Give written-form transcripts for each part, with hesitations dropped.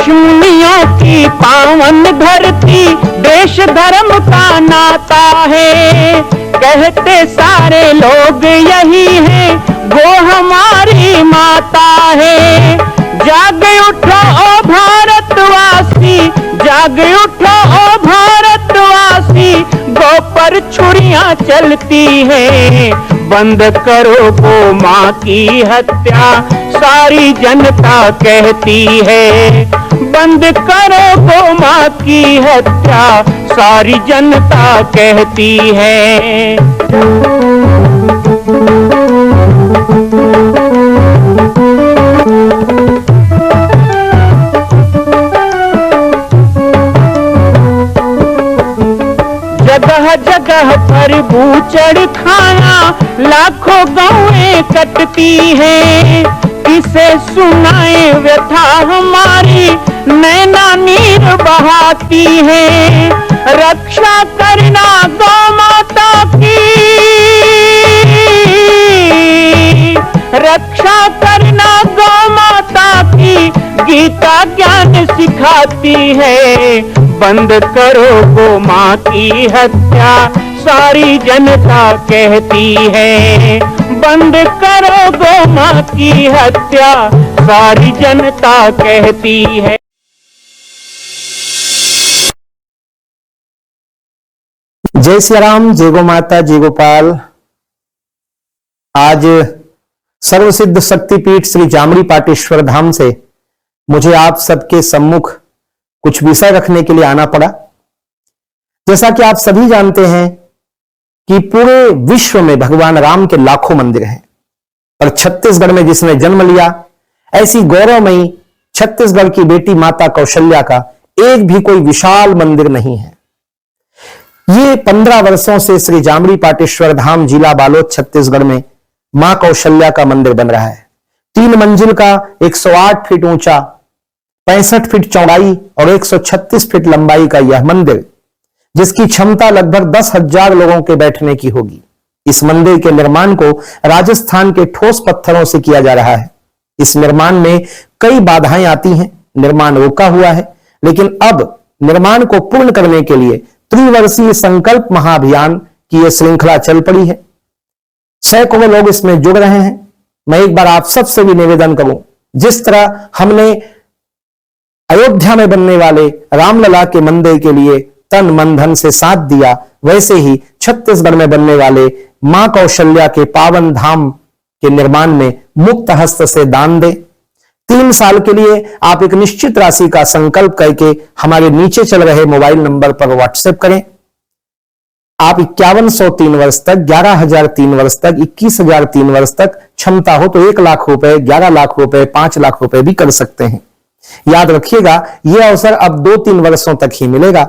ऋषिमुनियों की पावन धरती, देश धर्म का नाता है। कहते सारे लोग यही है, वो हमारी माता है। जाग उठो ओ भारतवासी, जाग उठो ओ भारतवासी, गौ पर छुरियां चलती हैं। बंद करो गौ माँ की हत्या, सारी जनता कहती है। बंद करो गौ माँ की हत्या, सारी जनता कहती है। जगह जगह पर बूचड़ खाना, लाखों गौएं कटती हैं। किसे सुनाए व्यथा हमारी, नैना नीर बहाती है। रक्षा करना गौ माता की, रक्षा करना गौ माता की, गीता ज्ञान सिखाती है। बंद करो गौ माँ की हत्या, सारी जनता कहती है। बंद करो गौ माँ की हत्या, सारी जनता कहती है। जय श्री राम, जय गो माता, जय गोपाल। आज सर्वसिद्ध शक्तिपीठ श्री जामड़ी पाटेश्वर धाम से मुझे आप सबके सम्मुख कुछ विषय रखने के लिए आना पड़ा। जैसा कि आप सभी जानते हैं कि पूरे विश्व में भगवान राम के लाखों मंदिर हैं, और छत्तीसगढ़ में जिसने जन्म लिया, ऐसी गौरवमयी छत्तीसगढ़ की बेटी माता कौशल्या का एक भी कोई विशाल मंदिर नहीं है। ये 15 वर्षों से श्री जामड़ी पाटेश्वर धाम, जिला बालोद, छत्तीसगढ़ में मां कौशल्या का मंदिर बन रहा है। 3 मंजिल का 108 फीट ऊंचा, 65 फीट चौड़ाई और 136 फीट लंबाई का यह मंदिर, जिसकी क्षमता लगभग 10,000 लोगों के बैठने की होगी। इस मंदिर के निर्माण को राजस्थान के ठोस पत्थरों से किया जा रहा है। इस निर्माण में कई बाधाएं आती हैं, निर्माण रुका हुआ है, लेकिन अब निर्माण को पूर्ण करने के लिए त्रिवर्षीय संकल्प महाअभियान की यह श्रृंखला चल पड़ी है। सैकड़ों लोग इसमें जुड़ रहे हैं। मैं एक बार आप सबसे भी निवेदन करूं, जिस तरह हमने अयोध्या में बनने वाले रामलला के मंदिर के लिए तन मन धन से साथ दिया, वैसे ही छत्तीसगढ़ में बनने वाले मां कौशल्या के पावन धाम के निर्माण में मुक्त हस्त से दान दें। 3 साल के लिए आप एक निश्चित राशि का संकल्प करके हमारे नीचे चल रहे मोबाइल नंबर पर व्हाट्सएप करें। आप 5100 3 वर्ष तक, 11,000 3 वर्ष तक, 21,000 3 वर्ष तक, क्षमता हो तो 1 लाख रुपए, 11 लाख रुपए, 5 लाख रुपए भी कर सकते हैं। याद रखिएगा, यह अवसर अब 2-3 वर्षों तक ही मिलेगा,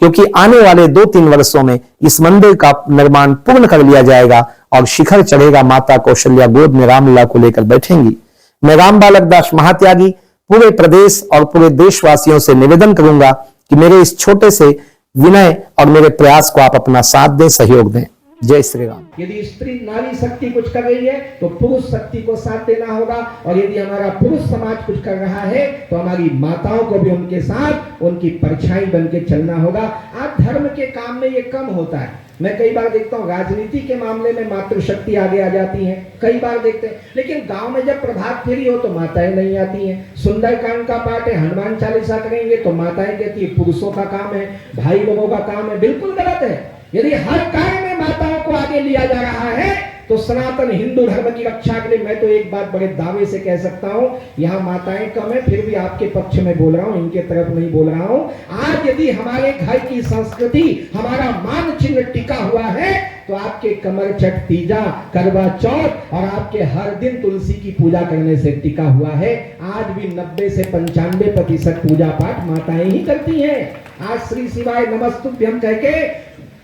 क्योंकि आने वाले 2-3 वर्षों में इस मंदिर का निर्माण पूर्ण कर लिया जाएगा और शिखर चढ़ेगा। माता कौशल्या गोद में रामलला को लेकर बैठेंगी। मैं राम बालक दास महात्यागी पूरे प्रदेश और पूरे देशवासियों से निवेदन करूंगा कि मेरे इस छोटे से विनय और मेरे प्रयास को आप अपना साथ दें, सहयोग दें। जय श्री राम। यदि स्त्री नारी शक्ति कुछ कर रही है तो पुरुष शक्ति को साथ देना होगा, और यदि हमारा पुरुष समाज कुछ कर रहा है तो हमारी माताओं को भी उनके साथ उनकी परछाई बन के चलना होगा। आज धर्म के काम में ये कम होता है। मैं कई बार देखता हूँ राजनीति के मामले में मातृशक्ति आगे आ जाती है, कई बार देखते हैं, लेकिन गांव में जब प्रभात फेरी हो तो माताएं नहीं आती हैं। सुंदरकांड का पाठ है, हनुमान चालीसा करेंगे तो माताएं कहती है पुरुषों का काम है, भाई लोगों का काम है। बिल्कुल गलत है। यदि हर कार्य में माताओं को आगे लिया जा रहा है तो सनातन हिंदू धर्म की रक्षा के लिए मैं तो एक बात बड़े दावे से कह सकता हूं, यहाँ माताएं कम है, फिर भी आपके पक्ष में बोल रहा हूं, इनके तरफ नहीं बोल रहा हूं। आज यदि हमारे घर की संस्कृति, हमारा मान चिन्ह टिका हुआ है तो आपके कमर छठ, तीजा, करवा चौथ और आपके हर दिन तुलसी की पूजा करने से टिका हुआ है। आज भी 90 से 95% पूजा पाठ माताएं ही करती हैं। आज श्री शिवाय नमस्तुभ्यम कह के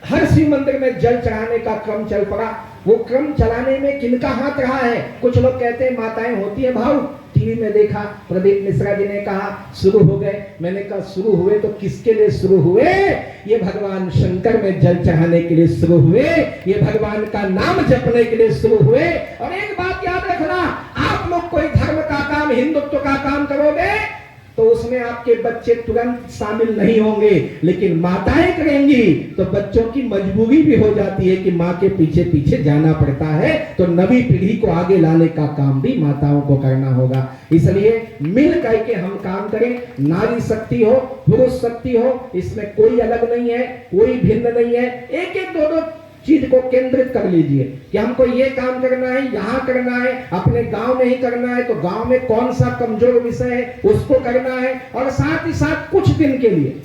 हर शिव मंदिर में जल चढ़ाने का क्रम चल पड़ा। वो क्रम चलाने में किनका हाथ रहा है? कुछ लोग कहते हैं माताएं होती है भाव। टीवी में देखा, प्रदीप मिश्रा जी ने कहा शुरू हो गए। मैंने कहा शुरू हुए तो किसके लिए शुरू हुए? ये भगवान शंकर में जल चढ़ाने के लिए शुरू हुए, ये भगवान का नाम जपने के लिए शुरू हुए। और एक बात याद रखना, आप लोग कोई धर्म का काम, हिंदुत्व का काम करोगे तो उसमें आपके बच्चे तुरंत शामिल नहीं होंगे, लेकिन माताएं करेंगी तो बच्चों की मजबूरी भी हो जाती है कि माँ के पीछे पीछे जाना पड़ता है। तो नवी पीढ़ी को आगे लाने का काम भी माताओं को करना होगा। इसलिए मिल करके हम काम करें। नारी शक्ति हो, पुरुष शक्ति हो, इसमें कोई अलग नहीं है, कोई भिन्न नहीं है। एक एक दो दो चीज को केंद्रित कर लीजिए कि हमको ये काम करना है, यहाँ करना है, अपने गांव में ही करना है, तो गांव में कौन सा कमजोर विषय है उसको करना है। और साथ ही साथ कुछ दिन के लिए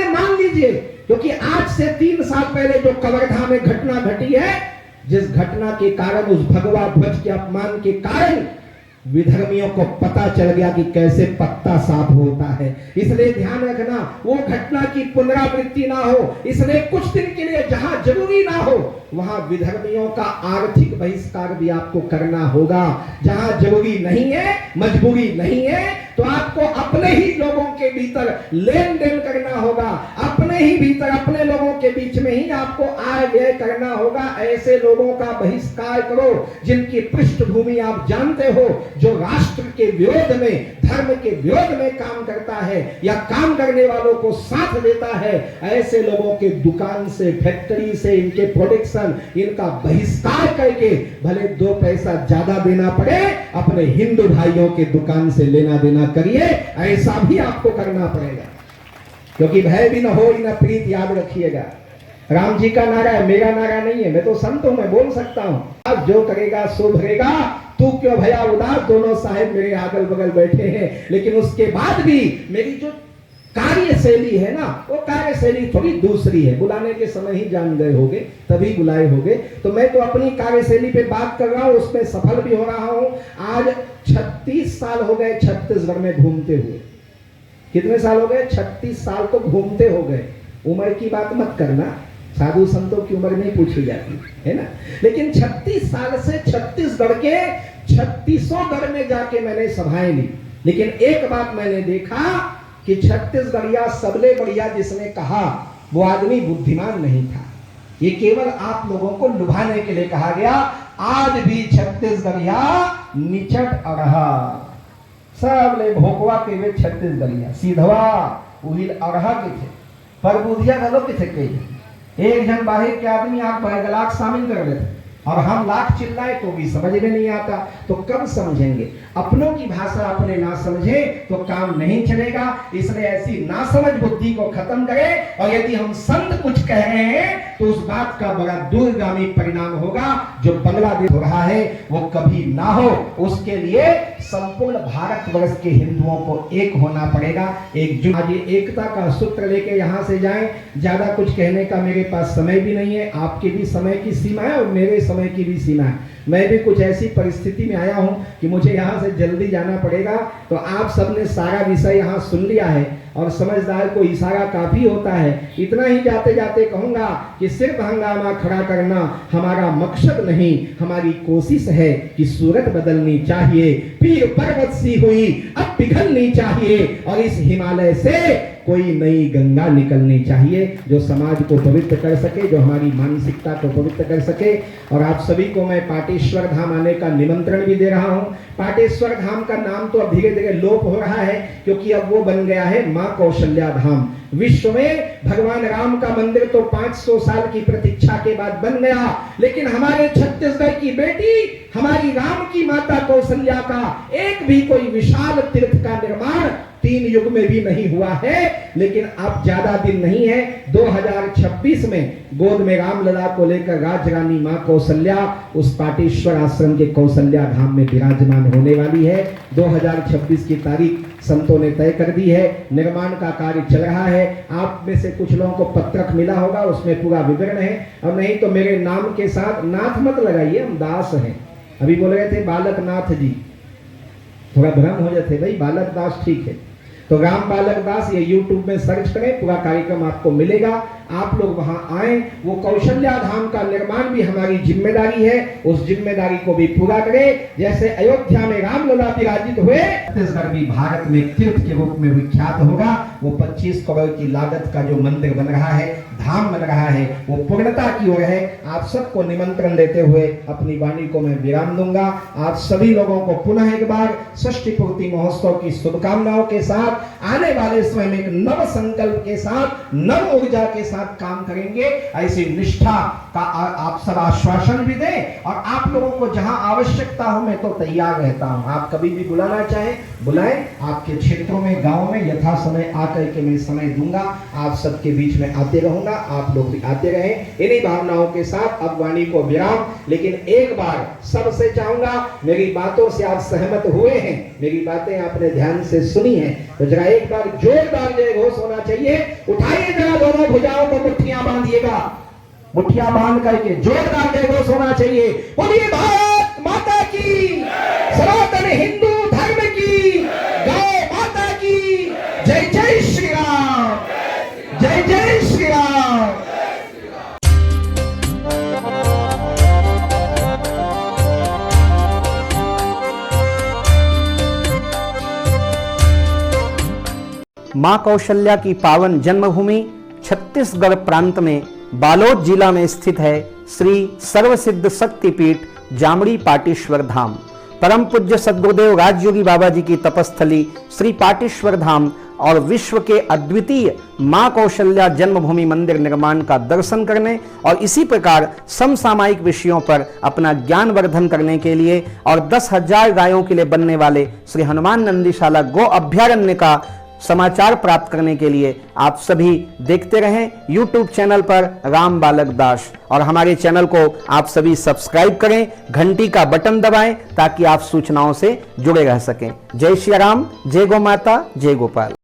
मान लीजिए, क्योंकि आज से 3 साल पहले जो कवर्धा में घटना घटी है, जिस घटना के कारण, उस भगवा ध्वज के अपमान के कारण विधर्मियों को पता चल गया कि कैसे पत्ता साफ होता है। इसलिए ध्यान रखना, वो घटना की पुनरावृत्ति ना हो। इसलिए कुछ दिन के लिए जहां जरूरी ना हो वहां विधर्मियों का आर्थिक बहिष्कार भी आपको करना होगा। जहां जरूरी नहीं है, मजबूरी नहीं है, तो आपको अपने ही लोगों के भीतर लेन देन करना होगा। अपने ही भीतर, अपने लोगों के बीच में ही आपको आय व्यय करना होगा। ऐसे लोगों का बहिष्कार करो जिनकी पृष्ठभूमि आप जानते हो, जो राष्ट्र के विरोध में, धर्म के विरोध में काम करता है या काम करने वालों को साथ देता है। ऐसे लोगों के दुकान से, फैक्ट्री से, इनके प्रोडक्शन, इनका बहिष्कार करके भले 2 पैसा ज्यादा देना पड़े, अपने हिंदू भाइयों के दुकान से लेना देना करिए। ऐसा भी आपको करना पड़ेगा, क्योंकि भय भी न हो न प्रीत, याद रखिएगा। राम जी का नारा है, मेरा नारा नहीं है। मैं तो संत हूं, मैं बोल सकता हूं, अब जो करेगा सो भरेगा, तू क्यों भया उदास। दोनों साहेब मेरे अगल बगल बैठे हैं, लेकिन उसके बाद भी मेरी जो कार्यशैली है ना, वो कार्यशैली थोड़ी दूसरी है। बुलाने के समय ही जान गए होगे, तभी बुलाए होगे। तो मैं तो अपनी कार्यशैली पे बात कर रहा हूं, उसमें सफल भी हो रहा हूं। आज 36 साल हो गए छत्तीसगढ़ में घूमते हुए। कितने साल हो गए? 36 साल तो घूमते हो गए। उम्र की बात मत करना, साधु संतों की उम्र नहीं पूछी जाती है ना। लेकिन 36 साल से छत्तीसगढ़ के 3600 गढ़ में जाके मैंने सभाएं ली। लेकिन एक बात मैंने देखा कि छत्तीसगढ़िया सबले बढ़िया जिसने कहा, वो आदमी बुद्धिमान नहीं था। ये केवल आप लोगों को लुभाने के लिए कहा गया। आज भी छत्तीसगढ़िया निचट अड़हा, सबले भोकवा के वे छत्तीसगढ़िया सीधवा उहिल अड़हा के थे, पर बुधिया गलो के थे। कई एक जन बाहर के आदमी आप गलाक शामिल कर लेते, और हम लाख चिल्लाए तो भी समझ में नहीं आता। तो कब समझेंगे? अपनों की भाषा अपने ना समझे तो काम नहीं चलेगा। इसलिए ऐसी नासमझ बुद्धि को खत्म करें। और यदि हम संत कुछ कह रहे हैं तो उस बात का बड़ा दूरगामी परिणाम होगा। जो बांग्लादेश हो रहा है वो कभी ना हो। उसके लिए संपूर्ण भारतवर्ष के हिंदुओं को एक होना पड़ेगा, एकजुट। आज ये एकता का सूत्र लेके यहाँ से जाएं। ज्यादा कुछ कहने का मेरे पास समय भी नहीं है। आपके भी समय की सीमा है और मेरे समय की भी सीमा है। मैं भी कुछ ऐसी परिस्थिति में आया हूं कि मुझे यहाँ से जल्दी जाना पड़ेगा। तो आप सबने सारा विषय यहाँ सुन लिया है, और समझदार को इशारा काफी होता है। इतना ही जाते जाते कहूंगा कि सिर्फ हंगामा खड़ा करना हमारा मकसद नहीं, हमारी कोशिश है कि सूरत बदलनी चाहिए। पीर पर्वत सी हुई अब पिघलनी चाहिए, और इस हिमालय से कोई नई गंगा निकलनी चाहिए, जो समाज को पवित्र कर सके, जो हमारी मानसिकता को पवित्र कर सके। और आप सभी को मैं पाटेश्वर धाम आने का निमंत्रण भी दे रहा हूं। पाटेश्वर धाम का नाम तो अब धीरे धीरे लोप हो रहा है, क्योंकि अब वो बन गया है मां कौशल्या धाम। विश्व में भगवान राम का मंदिर तो 500 साल की प्रतीक्षा के बाद बन गया, लेकिन हमारे छत्तीसगढ़ की बेटी, हमारी राम की माता कौशल्या का एक भी कोई विशाल तीर्थ का निर्माण 3 युग में भी नहीं हुआ है। लेकिन अब ज्यादा दिन नहीं है, 2026 में गोद में रामलला को लेकर राजरानी मां कौशल्या उस पाटेश्वर आश्रम के कौशल्या धाम में विराजमान होने वाली है। 2026 की तारीख संतों ने तय कर दी है। निर्माण का कार्य चल रहा है। आप में से कुछ लोगों को पत्रक मिला होगा, उसमें पूरा विवरण है। और नहीं तो मेरे नाम के साथ नाथ मत लगाइए, हम दास हैं। अभी बोल रहे थे बालक नाथ जी, थोड़ा भ्रम हो जाते भाई, बालक दास ठीक है। तो राम बालक दास ये YouTube में सर्च करें, पूरा कार्यक्रम आपको मिलेगा। आप लोग वहां आए। वो कौशल्या धाम का निर्माण भी हमारी जिम्मेदारी है, उस जिम्मेदारी को भी पूरा करें। जैसे अयोध्या में रामलला विराजित हुए, छत्तीसगढ़ भी भारत में तीर्थ के रूप में विख्यात होगा। वो 25 करोड़ की लागत का जो मंदिर बन रहा है, धाम बन रहा है वो पूर्णता की ओर है। आप सबको निमंत्रण देते हुए अपनी वाणी को मैं विराम दूंगा। आप सभी लोगों को पुनः एक बार षष्ठी पूर्ति महोत्सव की शुभकामनाओं के साथ आने वाले समय में एक नव संकल्प के साथ नव ऊर्जा के साथ काम करेंगे, ऐसी निष्ठा का आप सब आश्वासन भी दें। और आप लोगों को जहां आवश्यकता हो मैं तो तैयार रहता हूं, आप कभी भी बुलाना चाहें बुलाएं। आपके क्षेत्रों में गांव में यथा समय आकर के मैं समय दूंगा, आप सबके बीच में आते रहूंगा, आप लोग भी आते रहें। इन्हीं भावनाओं के साथ अब वाणी को विराम। लेकिन एक बार सबसे चाहूंगा, मेरी बातों से आप सहमत हुए हैं, मेरी बातें आपने ध्यान से सुनी हैं, तो जरा एक बार जोरदार जय घोष होना चाहिए। उठाइए जरा दोनों भुजाओं को, मुट्ठियां बांधिएगा, मुट्ठियां बांध करके जोरदार जय घोष होना चाहिए। बोलिए भारत माता की, सनातन हिंदू धर्म की, गौ माता की जय। जय श्री राम, जय जय श्री राम। मां कौशल्या की पावन जन्मभूमि छत्तीसगढ़ प्रांत में बालोद जिला में स्थित है श्री सर्वसिद्ध शक्तिपीठ जामड़ी पाटेश्वर धाम। परम पूज्य सद्गुरुदेव राजयोगी बाबा जी की तपस्थली श्री पाटेश्वर धाम और विश्व के अद्वितीय मां कौशल्या जन्मभूमि मंदिर निर्माण का दर्शन करने और इसी प्रकार समसामयिक विषयों पर अपना ज्ञानवर्धन करने के लिए और 10,000 गायों के लिए बनने वाले श्री हनुमान नंदीशाला गो अभ्यारण्य का समाचार प्राप्त करने के लिए आप सभी देखते रहें YouTube चैनल पर राम बालक दास, और हमारे चैनल को आप सभी सब्सक्राइब करें, घंटी का बटन दबाएं ताकि आप सूचनाओं से जुड़े रह सकें। जय श्री राम, जय गौ माता, जय गोपाल।